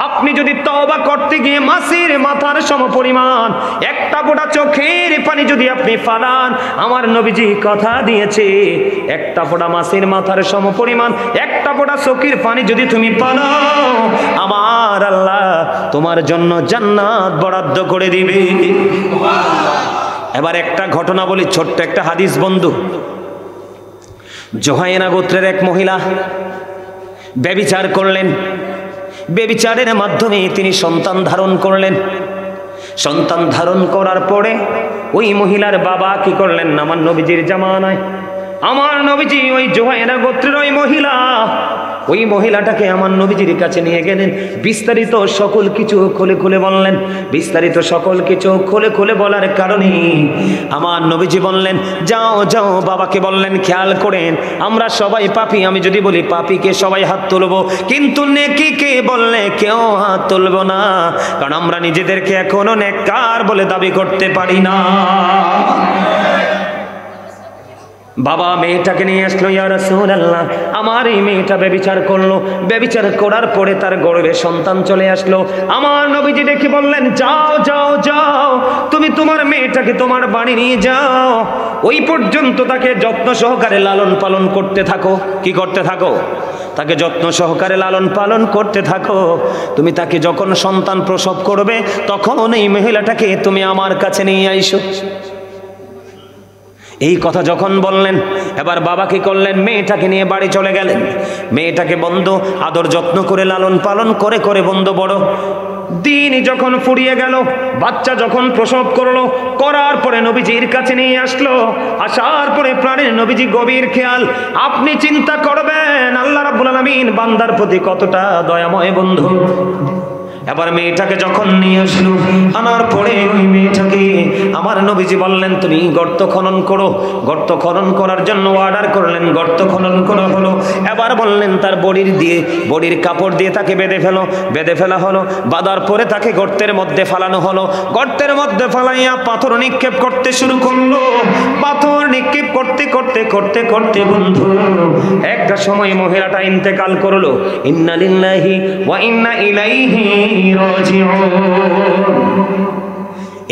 আপনি যদি তওবা করতে গিয়ে মাছের মাথার সমপরিমাণ একটা ফোঁটা চোখের পানি যদি আপনি ফালান, আমার নবীজি কথা দিয়েছে একটা ফোঁটা মাছের মাথার সমপরিমাণ একটা ফোঁটা চোখের পানি যদি তুমি ফালাও, আমার আল্লাহ তোমার জন্য জান্নাত বরাদ্দ করে দিবে। এবার একটা ঘটনা বলি, ছোট্ট একটা হাদিস বন্ধু। জোহাইনা গোত্রের এক মহিলা ব্যভিচার করলেন। ব্যভিচারের মাধ্যমে তিনি সন্তান ধারণ করলেন। সন্তান ধারণ করার পরে ওই মহিলার বাবা কি করলেন, আমার নবীজির জামানায় আমার নবীজি ওই জোহাইনা গোত্রের ওই মহিলাটাকে আমার নবীজির কাছে নিয়ে গেলেন। বিস্তারিত সকল কিছু খুলে খুলে বললেন। বিস্তারিত সকল কিছু খুলে খুলে বলার কারণে আমার নবীজি বললেন, যাও যাও, বাবাকে বললেন খেয়াল করেন আমরা সবাই পাপী, আমি যদি বলি পাপীকে সবাই হাত তুলবো, কিন্তু নেকিকে বললে কেউ হাত তুলবো না, কারণ আমরা নিজেদেরকে এখনো নেককার বলে দাবি করতে পারি না। বাবা মেয়েটাকে নিয়ে আসলো, ইয়া রাসূলুল্লাহ আমার এই মেয়েটা ব্যভিচার করলো, ব্যভিচার করার পরে তার গর্ভে সন্তান চলে আসলো। আমার নবীজি দেখে বললেন, যাও যাও যাও, তুমি তোমার মেয়েটাকে তোমার বাড়ি নিয়ে যাও, ওই পর্যন্ত তাকে যত্ন সহকারে লালন পালন করতে থাকো। কি করতে থাকো? তাকে যত্ন সহকারে লালন পালন করতে থাকো। তুমি তাকে যখন সন্তান প্রসব করবে তখন এই মহিলাটাকে তুমি আমার কাছে নিয়ে আইসো। এই কথা যখন বললেন, এবার বাবা কি করলেন, মেয়েটাকে নিয়ে বাড়ি চলে গেলেন। মেয়েটাকে বন্ধু আদর যত্ন করে লালন পালন করে করে বন্ধু বড় দিন যখন ফুরিয়ে গেল, বাচ্চা যখন প্রসব করলো, করার পরে নবীজির কাছে নিয়ে আসলো। আসার পরে প্রাণের নবীজি গভীর খেয়াল, আপনি চিন্তা করবেন আল্লাহ রাব্বুল আলামিন বান্দার প্রতি কতটা দয়াময় বন্ধু। এবার মেয়েটাকে যখন নিয়ে আসলো, আনার পরে ওই মেয়েটাকে আমার নবীজি বললেন, তুমি গর্ত খনন করো। গর্ত খনন করার জন্য অর্ডার করলেন, গর্ত খনন করা হলো। এবার বললেন তার বডির কাপড় দিয়ে তাকে বেঁধে ফেলা হলো। বাঁধার পরে তাকে গর্তের মধ্যে ফালানো হলো। গর্তের মধ্যে ফালাইয়া পাথর নিক্ষেপ করতে শুরু করলো। পাথর নিক্ষেপ করতে করতে করতে করতে বন্ধু একটা সময় মহিলাটা ইন্তেকাল করলো। ইন্না লিল্লাহি ওয়া ইন্না ইলাইহি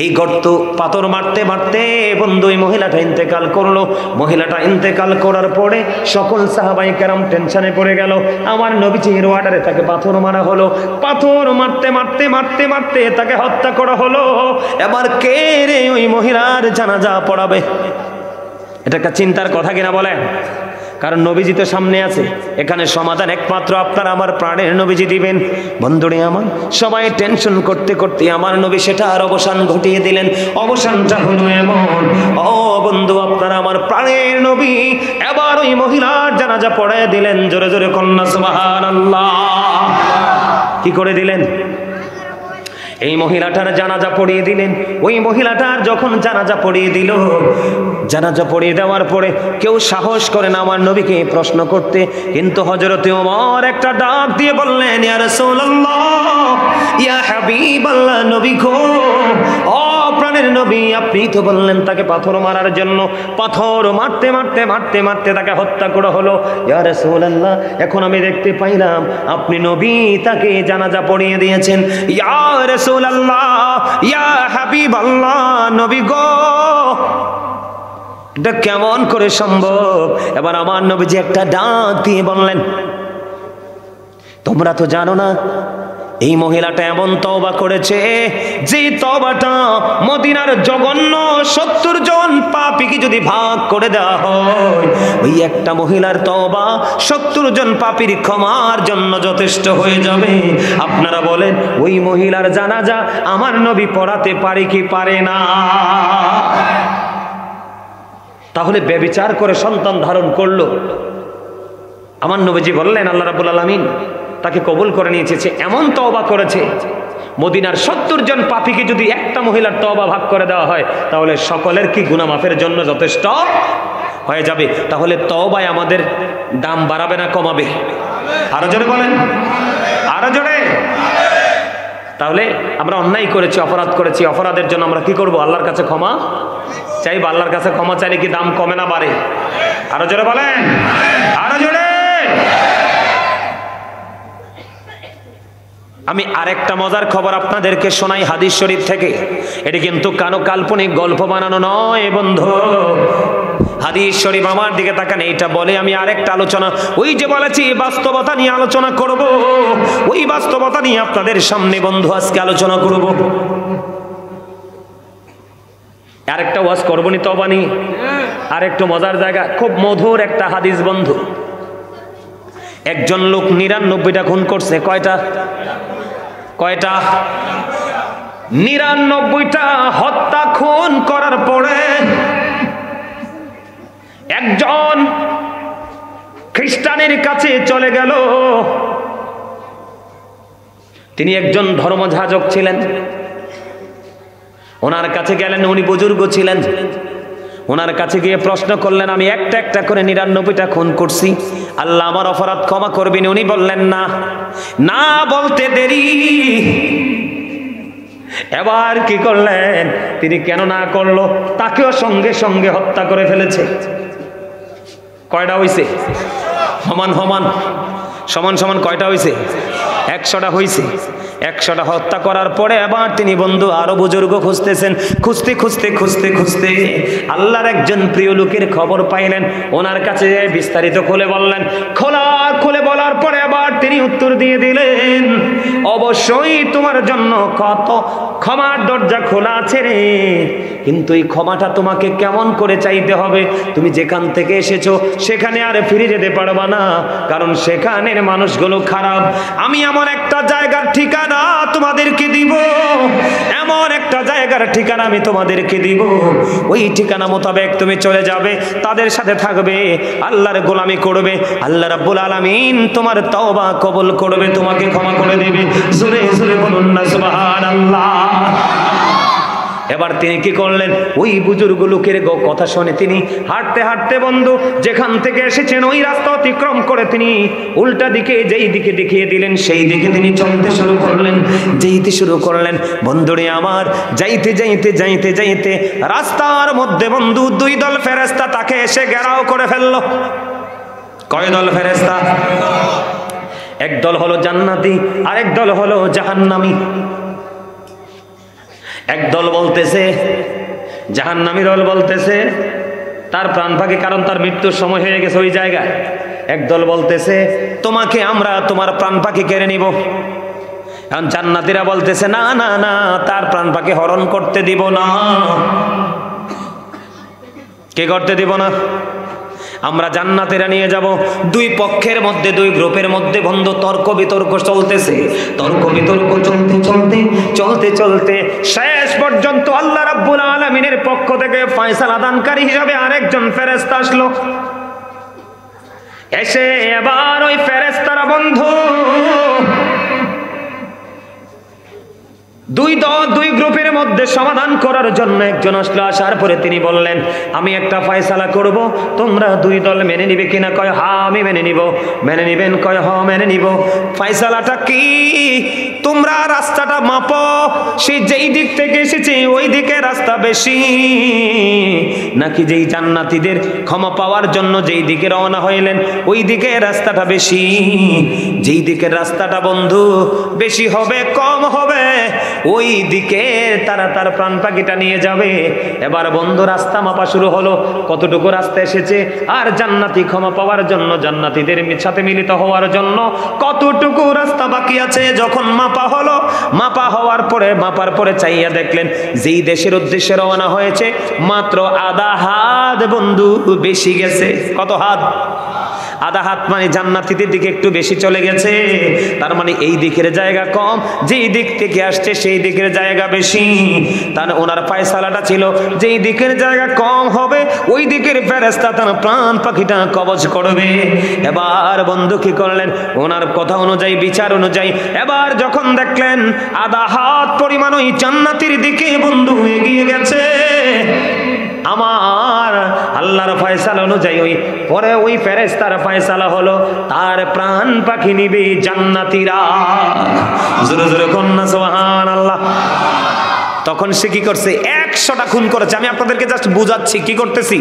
এই গর্ত পাথর মারতে মারতে বন্ধু ওই মহিলাটা ইন্তেকাল করলো। মহিলাটা ইন্তেকাল করার পরে সকল সাহাবাই কেরাম টেনশনে পড়ে গেল। আমার নবীজির অর্ডারে তাকে পাথর মারা হলো। পাথর মারতে মারতে মারতে মারতে তাকে হত্যা করা হলো। এবার কে রে ওই মহিলার জানাজা পড়াবে? এটা একটা চিন্তার কথা কিনা বলেন? কারণ নবীজি তো সামনে আছে। এখানে সমাধান একমাত্র আপনার আমার প্রাণের নবীজি দিবেন। বন্ধুরে আমার, সবাই টেনশন করতে করতে আমার নবী সেটার অবসান ঘটিয়ে দিলেন। অবসানটা হলো এমন, ও বন্ধু আপনার আমার প্রাণের নবী এবার ওই মহিলার জানাজা পড়ায় দিলেন। জোরে জোরে কন্যা সুবহানাল্লাহ। কি করে দিলেন? এই মহিলাটার জানাজা পড়িয়ে দিলেন। ওই মহিলাটার যখন জানাজা পড়িয়ে দিল, জানাজা পড়িয়ে দেওয়ার পরে কেউ সাহস করে না আমার নবীকে প্রশ্ন করতে, কিন্তু হযরতে ওমর একটা ডাক দিয়ে বললেন, ইয়া রাসূলুল্লাহ, ইয়া হাবিবাল্লাহ, নবী গো, ও প্রাণের নবী, আপনি তো বললেন তাকে পাথর মারার জন্য। পাথর মারতে মারতে মারতে মারতে তাকে হত্যা করা হলো। ইয়া রাসূলুল্লাহ, এখন আমি দেখতে পাইলাম আপনি নবী তাকে জানাজা পড়িয়ে দিয়েছেন। ইয়া রাসূলুল্লাহ, ইয়া হাবিবাল্লাহ, নবী গো, এটা কেমন করে সম্ভব? এবার আমার নবীজি একটা ডাক দিয়ে বললেন, তোমরা তো জানো না এই মহিলাটা এমন তওবা করেছে যে তওবাটা মদিনার জঘন্য 70 জন পাপীকে যদি ভাগ করে দেওয়া হয়, ওই একটা মহিলার তওবা 70 জন পাপীর ক্ষমার জন্য যথেষ্ট হয়ে যাবে। আপনারা বলেন ওই মহিলার জানাজা আমার নবী পড়াতে পারে কি পারে না? তাহলে ব্যভিচার করে সন্তান ধারণ করলো, আমার নবীজি বললেন আল্লাহ রাব্বুল আলামিন তাকে কবুল করে নিয়েছে। এমন তওবা করেছে, মদিনার 70 জন পাপীকে যদি একটা মহিলার তওবা ভাগ করে দেওয়া হয় তাহলে সকলের কি গুনাহ মাফের জন্য যথেষ্ট হয়ে যাবে। তাহলে তওবায় আমাদের দাম বাড়াবে না কমাবে? আরো জোরে বলেন, আরো জোরে। তাহলে আমরা অন্যায় করেছি, অপরাধ করেছি, অপরাধের জন্য আমরা কি করব? আল্লাহর কাছে ক্ষমা চাইব। আল্লাহর কাছে ক্ষমা চাইলে কি দাম কমে না বাড়ে? আরো জোরে বলেন, আরো জোরে। আমি আরেকটা মজার খবর আপনাদেরকে শোনাই হাদিস শরীফ থেকে। এটি কিন্তু কানো কাল্পনিক গল্প বানানো নয় বন্ধু, হাদিস শরীফ। আমার দিকে তাকান, এইটা বলে আমি আরেকটা আলোচনা, ওই যে বলেছি বাস্তবতা নিয়ে আলোচনা করব, ওই বাস্তবতা নিয়ে আপনাদের সামনে বন্ধু আজকে আলোচনা করব। আরেকটা ওয়াজ করবনি তবানি, আরেকটু মজার জায়গা, খুব মধুর একটা হাদিস বন্ধু। একজন লোক ৯৯টা খুন করছে। কয়টা? ৯৯টা হত্যা খুন করার পরে একজন খ্রিস্টানের কাছে চলে গেল। তিনি একজন ধর্মযাজক ছিলেন, ওনার কাছে গেলেন, উনি বুজুর্গ ছিলেন। ওনার কাছে গিয়ে প্রশ্ন করলেন, আমি একটা একটা করে ৯৯টা খুন করছি, আল্লাহ আমার অপরাধ ক্ষমা করবেন? উনি বললেন না। না বলতে দেরি, এবার কি করলেন তিনি? কেন না করলো? তাকেও সঙ্গে সঙ্গে হত্যা করে ফেলেছে। কয়টা হইছে? সমান সমান সমান সমান কয়টা হইছে? ১০০টা হইছে। ১০০টা হত্যা করার পরে এবার তিনি বন্ধু আরো বুজুর্গ খুঁজতেছেন। খুঁজতে খুঁজতে খুঁজতে খুঁজতে আল্লাহর একজন প্রিয় লোকের খবর পাইলেন। ওনার কাছে বিস্তারিত খুলে বললেন। খুলে বলার পরে আবার তিনি উত্তর দিয়ে দিলেন, অবশ্যই তোমার জন্য কত ক্ষমার দরজা খোলা আছে রে, কিন্তু এই ক্ষমাটা তোমাকে কেমন করে চাইতে হবে? তুমি যেখান থেকে এসেছো সেখানে আর ফিরে যেতে পারবা না, কারণ সেখানের মানুষগুলো খারাপ। আমি এমন একটা জায়গার ঠিকানা তোমাদেরকে দিব, এমন একটা জায়গার ঠিকানা আমি তোমাদেরকে দিব, ওই ঠিকানা মোতাবেক তুমি চলে যাবে, তাদের সাথে থাকবে, আল্লাহর গোলামি করবে, আল্লাহ রাব্বুল আলামিন তোমার তওবা কবুল করবে, তোমাকে ক্ষমা করে দেবে। জোরে জোরে বলুন না সুবহানাল্লাহ। এবার তিনি কি করলেন? ওই বুজুর্গ লোকের কথা শুনে তিনি হাঁটতে হাঁটতে বন্ধু যেখান থেকে এসেছেন ওই রাস্তা অতিক্রম করে তিনি উল্টা দিকে যেই দিকে দেখিয়ে দিলেন সেই দিকে তিনি চলতে শুরু করলেন। যেতে শুরু করলেন বন্ধুরে আমার, যাইতে যাইতে যাইতে যাইতে রাস্তার মধ্যে বন্ধু দুই দল ফেরেশতা তাকে এসে ঘেরাও করে ফেললো। কয় দল ফেরেশতা? এক দল হলো জান্নাতি, আরেক দল হলো জাহান্নামী। এক দল বলতেছে, জাহান্নামী দল বলতেছে তার প্রাণ পাখি, কারণ তার মৃত্যুর সময় হয়ে গেছে ওই জায়গায়। এক দল বলতেছে তোমাকে আমরা তোমার প্রাণ পাখি কেড়ে নিব। কারণ জান্নাতীরা বলতেছে না না না, তার প্রাণ পাখি হরণ করতে দিব না। কে করতে দিব না? আমরা জান্নাতীরা নিয়ে যাব। দুই পক্ষের মধ্যে, দুই গ্রুপের মধ্যে বন্ধু তর্ক বিতর্ক চলতেছে। তর্ক বিতর্ক চলতে চলতে চলতে চলতে শেষ পর্যন্ত আল্লাহ রাব্বুল আলামিনের পক্ষ থেকে ফয়সালা দানকারী হিসাবে আরেকজন ফেরেশতা আসলো। এসে এবার ওই ফেরেশতারা বন্ধু দুই গ্রুপের মধ্যে সমাধান করার জন্য একজন আসলো। আসার পরে তিনি বললেন, আমি একটা ফয়সালা করব, তোমরা দুই দল মেনে নিবে কিনা? কয় হ্যাঁ আমি মেনে নিব। মেনে নিবেন? কয় হ্যাঁ মেনে নিব। ফয়সালাটা কি? তোমরা রাস্তাটা মাপো, সে যেই দিক থেকে এসেছে ওই দিকে রাস্তা বেশি, নাকি যেই জান্নাতীদের ক্ষমা পাওয়ার জন্য যেই দিকে রওনা হইলেন ওই দিকে রাস্তাটা বেশি? যেই দিকের রাস্তাটা বন্ধু বেশি হবে কম হবে ওই দিকে তারা তার প্রাণ পাখিটা নিয়ে যাবে। এবার বন্ধু রাস্তা মাপা শুরু হলো, কতটুকু রাস্তা এসেছে আর জান্নাতি ক্ষমা পাওয়ার জন্য, জান্নাতীদের সাথে মিলিত হওয়ার জন্য কতটুকু রাস্তা বাকি আছে। যখন মাপা হলো, মাপা হওয়ার পরে মাপার পরে চাইয়া দেখলেন যেই দেশের উদ্দেশ্যে রওনা হয়েছে মাত্র আধা হাত বন্ধু বেশি গেছে। কত হাত? আধা হাত, মানে জান্নাতীদের দিকে একটু বেশি চলে গেছে। তার মানে এই দিকের জায়গা কম, যেই দিক থেকে আসছে সেই দিকের জায়গা বেশি। তার ওনার ফয়সালাটা ছিল যেই দিকের জায়গা কম হবে ওই দিকের ফেরেশতা তার প্রাণ পাখিটা কবজ করবে। এবার বন্ধু কি করলেন? ওনার কথা অনুযায়ী, বিচার অনুযায়ী এবার যখন দেখলেন আধা হাত পরিমাণ ওই জান্নাতীর দিকে বন্ধু এগিয়ে গেছে, আমার আল্লাহর ফয়সালা অনুযায়ী ওই ফেরেশতার ফয়সালা হলো তার প্রাণ পাখি নিবে জান্নাতীরা। জোরে জোরে কন্যা সুবহানাল্লাহ। তখন সে কি করছে? 100টা খুন করেছে। আমি আপনাদেরকে জাস্ট বুঝাচ্ছি কি করতেছি।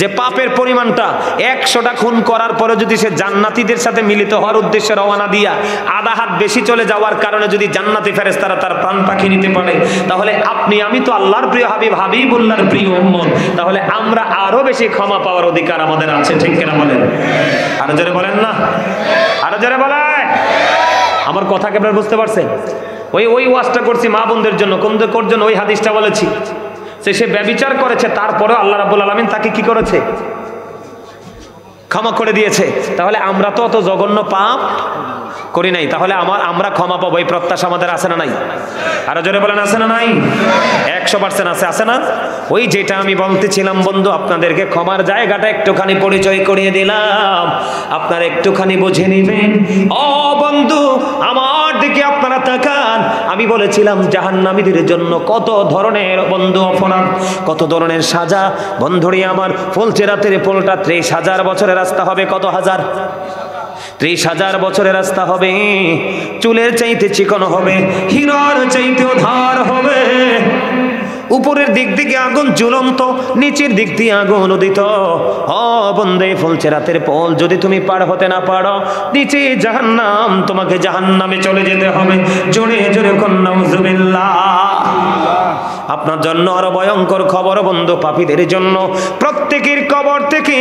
যে পাপের পরিমাণটা 100টা খুন করার পরে যদি সে জান্নাতীদের সাথে মিলিত হওয়ার উদ্দেশ্যে রওনা দিয়া আধা হাত বেশি চলে যাওয়ার কারণে যদি জান্নাতি ফেরেশতারা তার প্রাণ পাখি নিতে পারে, তাহলে আপনি আমি তো আল্লাহর প্রিয় হাবিব, হাবিবুল্লাহর প্রিয় উম্মত, তাহলে আমরা আরো বেশি ক্ষমা পাওয়ার অধিকার আমাদের আছে, ঠিক কিনা বলেন? আরো জোরে বলেন না, আরো জোরে বলেন। আমার কথা কি আপনারা বুঝতে পারছেন? ওই ওয়াজটা করছি মা বোনদের জন্য, কোন জন্য? ওই হাদিসটা বলেছি সে ব্যভিচার করেছে, তারপরে আল্লাহ রাব্বুল আলামিন তাকে কি করেছে? ক্ষমা করে দিয়েছে। তাহলে আমরা তো অত জঘন্য পাপ করি নাই, তাহলে আমরা ক্ষমা পাবো এই প্রত্যাশা আমাদের আছে না নাই? আরো জোরে বলেন আছে না নাই? 100% আছে, আছে না? ওই যেটা আমি বলতেছিলাম বন্ধু, আপনাদেরকে ক্ষমার জায়গাটা একটুখানি পরিচয় করিয়ে দিলাম, আপনারা একটুখানি বুঝে নিবেন। ও বন্ধু আমার দিকে আপনারা তাকান, আমি বলেছিলাম জাহান্নামীদের জন্য কত ধরনের বন্ধু অপরাধ, কত ধরনের সাজা। বন্ধুরি আমার, ফুলচেরাতের পোলটা 30,000 বছরের রাস্তা হবে। কত হাজার? 30,000 বছরের রাস্তা হবে। চুলের চাইতে চিকন হবে, হীরার চাইতেও ধার হবে। উপরের দিক থেকে আগুন জ্বলন্ত, নিচের দিক দিয়ে আগুন উদিত। ও বন্দে ফুলচেরাতের পোল যদি তুমি পার হতে না পারো, নিচে জাহান্নাম, তোমাকে জাহান্নামে চলে যেতে হবে। জোরে জোরে নাউজুবিল্লাহ। আপনার জন্য আরো ভয়ঙ্কর খবর বন্ধু, পাপীদের জন্য প্রত্যেকের কবর থেকে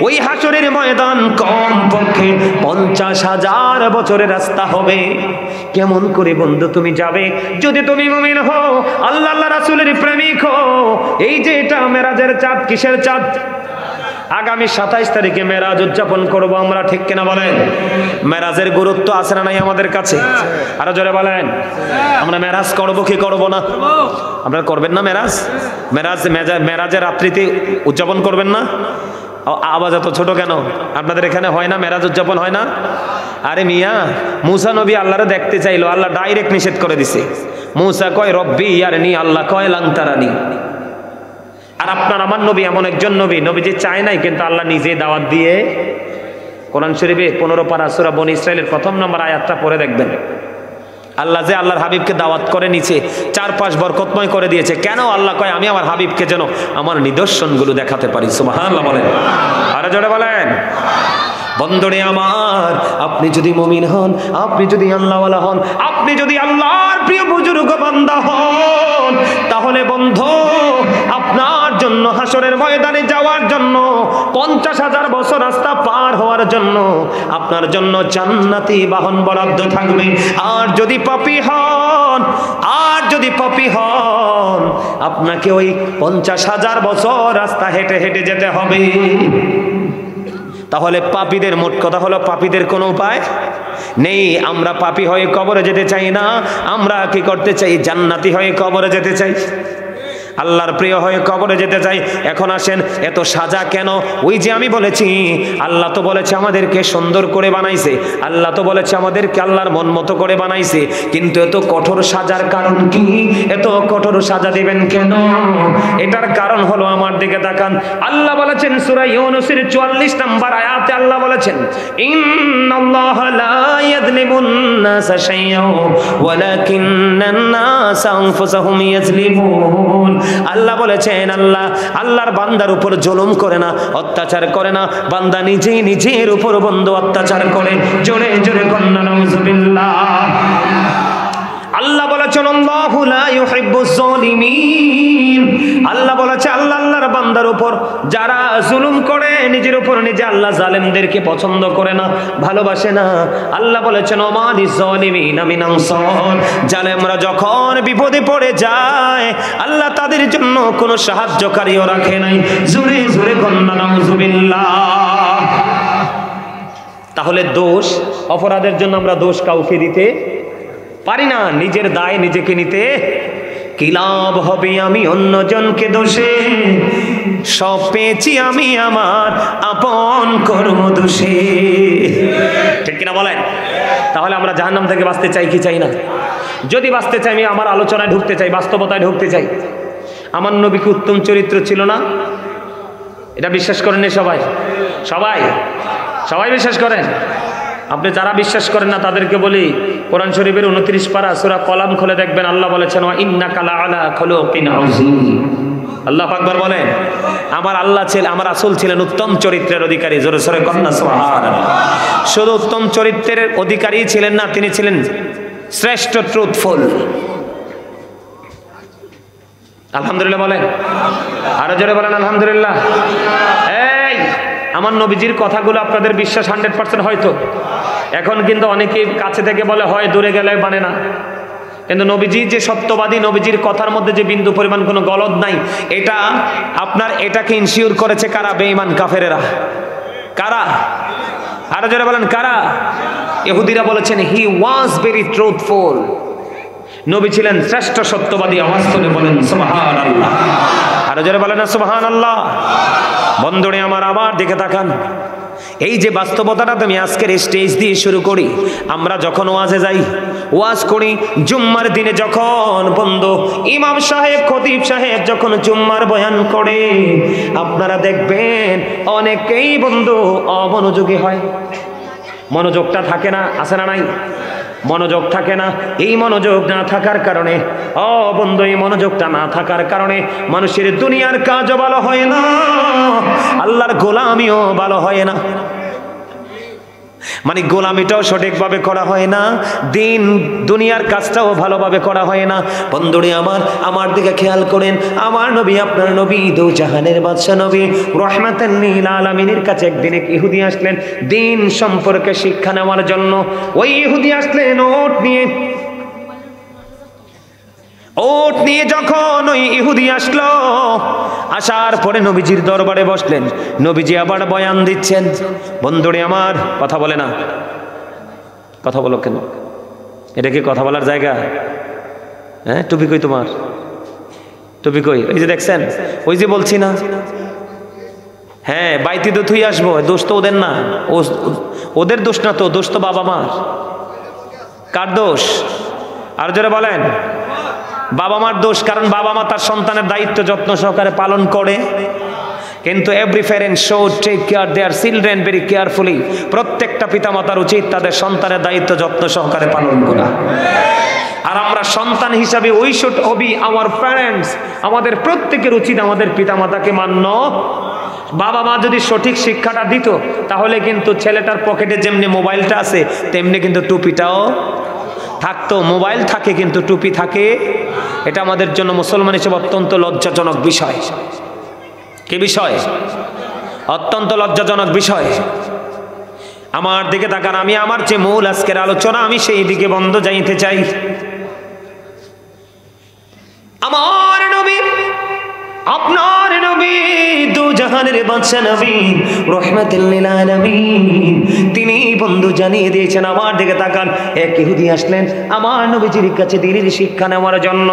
ওই হাসরের ময়দান কমপক্ষে 50,000 বছরের রাস্তা হবে। কেমন করে বন্ধু তুমি যাবে? যদি তুমি মুমিন হও, আল্লাহ রাসূলের প্রেমিক হও। এই যে এটা মেরাজের চাঁদ, কিসের চাঁদ? আগামী 27 তারিখে মেরাজ উদযাপন করব আমরা, ঠিক কিনা বলেন? মেরাজের গুরুত্ব আছে না নাই আমাদের কাছে? আরো জোরে বলেন। আমরা মেরাজ করব কি করব না? আপনারা করবেন না মেরাজ? মেরাজের রাত্রিতে উদযাপন করবেন না? আওয়াজ এত ছোট কেন? আপনাদের এখানে হয় না মেরাজ উদযাপন হয় না? আরে মিয়া, মুসা নবী আল্লাহরে দেখতে চাইলো, আল্লাহ ডাইরেক্ট নিষেধ করে দিছে। মুসা কয় রব্বি ইয়ারনি, আল্লাহ কয় লাংতারানি। আর আপনার আমার নবী এমন একজন নবী যে চায় নাই, কিন্তু আল্লাহ নিজে দাওয়াত দিয়ে কোরআন শরীফে 15 পারা সূরা বনী ইসরাইলের 1ম নম্বর আয়াতটা পড়ে দেখবেন। আল্লাহ যে আল্লাহর হাবিবকে দাওয়াত করে নিচে 4-5 বরকতময় করে দিয়েছে। কেন? আল্লাহ কয় আমি আমার হাবিবকে যেন আমার নিদর্শনগুলো দেখাতে পারি। সুবহানাল্লাহ বলেন, আরে জোরে বলেন। বন্ধুরে আমার, আপনি যদি মুমিন হন, আপনি যদি আল্লাহওয়ালা হন, আপনি যদি আল্লাহর প্রিয় বুজুর্গ বান্দা হন, তাহলে বন্ধু আপনার জন্য হাসরের ময়দানে যাওয়ার জন্য 50,000 বছর রাস্তা পার হওয়ার জন্য আপনার জন্য জান্নাতি বাহন বরাদ্দ থাকবে। আর যদি পাপী হন, আপনাকে ওই 50,000 বছর রাস্তা হেঁটে হেঁটে যেতে হবে। তাহলে পাপীদের, মোট কথা হলো পাপীদের কোনো উপায় নেই। আমরা পাপী হয়ে কবরে যেতে চাই না, আমরা কি করতে চাই? জান্নাতি হয়ে কবরে যেতে চাই, আল্লাহর প্রিয় হয়ে কবরে যেতে চাই। এখন আসেন, এত সাজা কেন? ওই যে আমি বলেছি, আল্লাহ তো বলেছে আমাদেরকে সুন্দর করে বানাইছে, আল্লাহ তো বলেছে আমাদেরকে আল্লাহর মন মতো করে বানাইছে, কিন্তু এত কঠোর সাজার কারণ কি? এত কঠোর সাজা দিবেন কেন? এটার কারণ হলো, আমার দিকে তাকান, আল্লাহ বলেছেন সূরা ইউনূসের 44 নম্বর আয়াতে আল্লাহ বলেছেন, ইন্নাল্লাহা লা ইয়াযলিমুন নাসা শাইয়্যান ওয়ালাকিন্নান নাসা আনফুসাহুম ইয়াযলিমুন। আল্লাহ বলেছেন আল্লাহর বান্দার উপর জুলুম করে না, অত্যাচার করে না, বান্দা নিজের উপর বন্ধু অত্যাচার করে। জোরে জোরে কন্না নাউজুবিল্লাহ। আল্লাহ বলেছেন আল্লাহু লা ইউহিব্বুজ জালিমিন। আল্লাহ বলেছে আল্লাহর বান্দার উপর যারা জুলুম করে, নিজের উপর নিজে, আল্লাহ জালেমদেরকে পছন্দ করে না, ভালোবাসে না। আল্লাহ বলেছেন ওমালিজ জালিমিনা মিন আনসার। জালেমরা যখন বিপদে পড়ে যায়, আল্লাহ তাদের জন্য কোনো সাহায্যকারীও রাখে নাই। জোরে জোরে কন্না নাউজুবিল্লাহ। তাহলে দোষ, অপরাধের জন্য আমরা দোষ কাউকে দিতে পারি না, নিজের দায় নিজেকে নিতে। কি লাভ হবে আমি অন্যজনকে দোষে, সব পেয়েছি আমি আমার আপন কর্ম দোষে, ঠিক কিনা বলেন? তাহলে আমরা জাহান্নাম থেকে বাঁচতে চাই কি চাই না? যদি বাঁচতে চাই, আমি আমার আলোচনায় ঢুকতে চাই, বাস্তবতায় ঢুকতে চাই। আমার নবী কি উত্তম চরিত্র ছিল না? এটা বিশ্বাস করেন সবাই? সবাই সবাই বিশ্বাস করেন? আপনি যারা বিশ্বাস করেন না তাদেরকে বলি, কোরআন শরীফের 29 পারা সূরা কলাম খুলে দেখবেন, আল্লাহ বলেছেন ওয়া ইন্নাকা লাআলা খুলুকিন আযীম। আল্লাহু আকবার বলেন। আমার আল্লাহ ছিলেন, আমার রাসূল ছিলেন উত্তম চরিত্রের অধিকারী। জোরে সরে কন্যা সুবহানাল্লাহ। শুধু উত্তম চরিত্রের অধিকারী ছিলেন না, তিনি ছিলেন শ্রেষ্ঠ ট্রুথফুল। আলহামদুলিল্লাহ বলেন, আরো জোরে বলেন আলহামদুলিল্লাহ। এই আমার নবীজির কথাগুলো আপনাদের বিশ্বাস 100% হয়তো। এখন কিন্তু অনেকেই কাছে থেকে বলে হয়, দূরে গেলে মানে না। কিন্তু নবীজি যে সত্যবাদী, নবীজির কথার মধ্যে যে বিন্দু পরিমাণ কোনো গলদ নাই, এটা আপনার এটাকে ইনসিওর করেছে কারা? বেঈমান কাফেরেরা। কারা? আরো জোরে বলেন কারা? ইহুদিরা বলেছেন হি ওয়াজ ভেরি ট্রুথফুল। নবী ছিলেন শ্রেষ্ঠ সত্যবাদী। আওয়াজ করে বলেন সুবহানাল্লাহ। আরো জোরে বলেন না সুবহানাল্লাহ। বন্ধুরে আমার আবার দিকে তাকান। এই যে বাস্তবতাটা তুমি আজকের স্টেজ দিয়ে শুরু করি, আমরা যখন ওয়াজে যাই, ওয়াজ করি জুম্মার দিনে, যখন বন্ধু ইমাম সাহেব, খতিব সাহেব যখন জুম্মার বয়ান করে, আপনারা দেখবেন অনেকেই বন্ধু অমনোযোগী হয়। মনোযোগটা থাকে না, আছে না নাই? মনোযোগ থাকে না। এই মনোযোগ না থাকার কারণে, বন্ধু এই মনোযোগটা না থাকার কারণে মানুষের দুনিয়ার কাজও ভালো হয় না, আল্লাহর গোলামিও ভালো হয় না। মানে গোলামিটাও সঠিকভাবে করা হয় না, দিন দুনিয়ার কাজটাও ভালোভাবে করা হয় না। বন্ধুরে আমার দিকে খেয়াল করেন। আমার নবী, আপনার নবী, দু জাহানের বাদশা নবী রাহমাতাল লিল আলামিনের কাছে একদিন এক ইহুদি আসলেন দিন সম্পর্কে শিক্ষা নেওয়ার জন্য। ওই ইহুদি আসলেন ওট নিয়ে যখন ওই ইহুদি আসলো, আসার পরে নবীজির দরবারে বসলেন। নবীজি আবার বয়ান দিচ্ছেন। বন্ধুরে আমার, কথা বলে না, কথা বলো কেন? এটা কি কথা বলার জায়গা? হ্যাঁ, টুপি কই তোমার? টুপি কই? ওই যে দেখছেন, ওই যে বলছি না, হ্যাঁ বাইতি তো থুই আসবো। দোষ তো ওদের না, ওদের দোষ না তো, দোষ তো বাবা মার। কার দোষ? আর যারা বলেন বাবা মার দোষ। কারণ বাবা মা তার সন্তানের দায়িত্ব যত্ন সহকারে পালন করে। কিন্তু every parent should take care their children very carefully. প্রত্যেকটা পিতামাতার উচিত তাদের সন্তানের দায়িত্ব যত্ন সহকারে পালন করা। আর আমরা সন্তান হিসাবে we should Obi our parents. আমাদের প্রত্যেকের উচিত আমাদের পিতামাতাকে মান্য। বাবা মা যদি সঠিক শিক্ষাটা দিত, তাহলে কিন্তু ছেলেটার পকেটে যেমনি মোবাইলটা আছে, তেমনি কিন্তু টুপিটাও থাকতো। মোবাইল থাকে কিন্তু টুপি থাকে। এটা আমাদের জন্য মুসলমান হিসেবে অত্যন্ত লজ্জাজনক বিষয়। কি বিষয়? অত্যন্ত লজ্জাজনক বিষয়। আমার দিকে তাকান। আমি আমার যে মূল আজকের আলোচনা, আমি সেই দিকে বন্ধ যাইতে চাই। আমার নবী, আপনার নবী, দু জাহানের বাদশা নবী রাহমাতুল লিল আলামিন, তিনি বন্ধু জানিয়ে দিয়েছেন। আমার দিকে তাকান। এক ইহুদি আসলেন আমার নবীজির কাছে দিনের শিক্ষা নেওয়ার জন্য।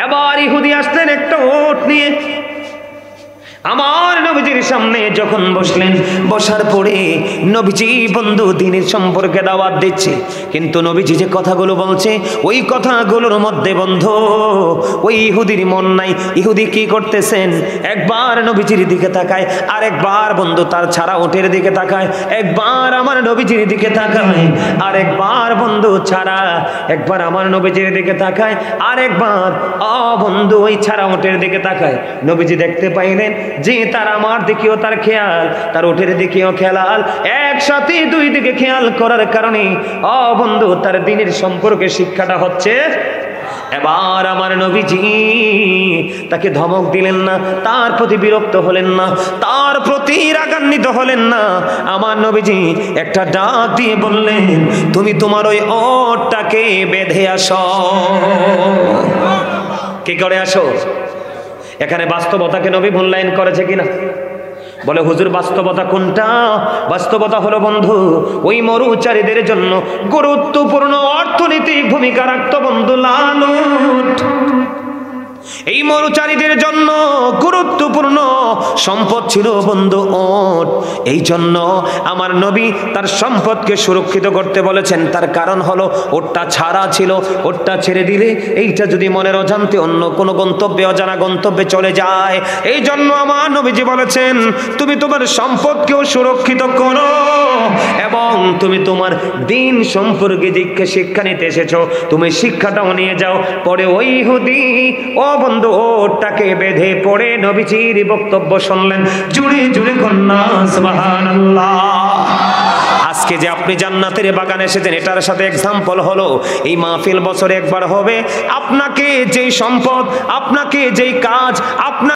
এবার ইহুদি আসলেন একটা ওট নিয়ে। আমার নবীজির সামনে যখন বসলেন, বসার পরে নবীজি বন্ধু দিনের সম্পর্কে দাওয়াত দিচ্ছে। কিন্তু নবীজি যে কথাগুলো বলছে, ওই কথাগুলোর মধ্যে বন্ধু ওই ইহুদির মন নাই। ইহুদি কি করতেছেন? একবার নবীজির দিকে তাকায়, আর একবার বন্ধু তার ছাড়া ওটের দিকে তাকায়। একবার আমার নবীজির দিকে তাকায়, আর একবার বন্ধু ছাড়া, একবার আমার নবীজির দিকে তাকায়, আর একবার বন্ধু ওই ছাড়া ওটের দিকে তাকায়। নবীজি দেখতে পাইলেন যে তার আমার দিকেও তার খেয়াল, তার ওঠের দিকেও খেয়াল, একসাথে দুই দিকে খেয়াল করার কারণে বন্ধু তার দিনের সম্পর্কে শিক্ষাটা হচ্ছে। এবার আমার নবীজি তাকে ধমক দিলেন না, তার প্রতি বিরক্ত হলেন না, তার প্রতি রাগান্বিত হলেন না। আমার নবীজি একটা ডাক দিয়ে বললেন, তুমি তোমার ওই ওটটাকে বেঁধে আসো। কি করে আসো? এখানে বাস্তবতাকে নবী মূল্যায়ন করেছে কিনা? বলে হুজুর বাস্তবতা কোনটা? বাস্তবতা হলো বন্ধু ওই মরুচারীদের জন্য গুরুত্বপূর্ণ অর্থনৈতিক ভূমিকা রাখতো বন্ধু লালুট। এই মরুচারীদের জন্য গুরুত্বপূর্ণ সম্পদ ছিল বন্ধু ওট। এই জন্য আমার নবী তার সম্পদকে সুরক্ষিত করতে বলেছেন। তার কারণ হলো ওটটা ছাড়া ছিল, ওটটা ছেড়ে দিলে এইটা যদি মনের অজান্তে অন্য কোনো গন্তব্যে, অজানা গন্তব্যে চলে যায়, এই জন্য আমার নবীজি বলেছেন তুমি তোমার সম্পদকেও সুরক্ষিত করো এবং তুমি তোমার দিন সম্পর্কে শিক্ষা নিতে এসেছো, তুমি শিক্ষাটাও নিয়ে যাও। পরে ওই ইহুদি বন্ধু ওটটাকে বেঁধে পড়ে নবীজির বক্তব্য শুনলেন। জুড়ে জুড়ে কন্যা সুবহানাল্লাহ। আজকে যে আপনি জান্নাতের বাগানে এসেছেন, এটার সাথে এক্সাম্পল হলো এই মাহফিল বছরে একবার হবে। আপনাকে যেই সম্পদ, আপনাকে যেই কাজ, আপনার